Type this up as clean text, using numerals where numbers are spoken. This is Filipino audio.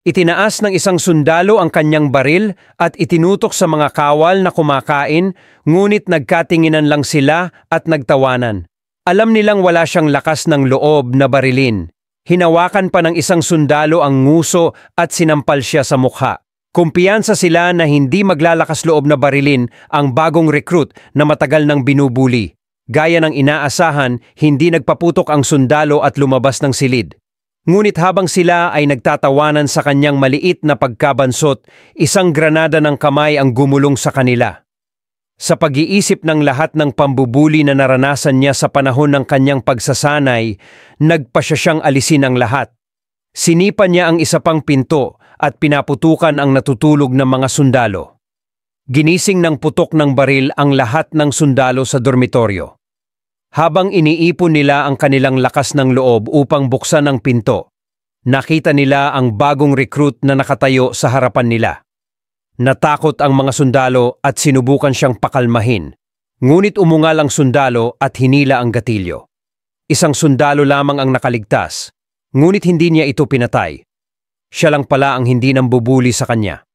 Itinaas ng isang sundalo ang kanyang baril at itinutok sa mga kawal na kumakain, ngunit nagkatinginan lang sila at nagtawanan. Alam nilang wala siyang lakas ng loob na barilin. Hinawakan pa ng isang sundalo ang nguso at sinampal siya sa mukha. Kumpiyansa sila na hindi maglalakas loob na barilin ang bagong recruit na matagal nang binubuli. Gaya ng inaasahan, hindi nagpaputok ang sundalo at lumabas ng silid. Ngunit habang sila ay nagtatawanan sa kanyang maliit na pagkabansot, isang granada ng kamay ang gumulong sa kanila. Sa pag-iisip ng lahat ng pambubuli na naranasan niya sa panahon ng kanyang pagsasanay, nagpasya siyang alisin ang lahat. Sinipa niya ang isa pang pinto at pinaputukan ang natutulog ng mga sundalo. Ginising ng putok ng baril ang lahat ng sundalo sa dormitoryo. Habang iniipon nila ang kanilang lakas ng loob upang buksan ang pinto, nakita nila ang bagong recruit na nakatayo sa harapan nila. Natakot ang mga sundalo at sinubukan siyang pakalmahin, ngunit umungal ang sundalo at hinila ang gatilyo. Isang sundalo lamang ang nakaligtas, ngunit hindi niya ito pinatay. Siya lang pala ang hindi nambubuli sa kanya.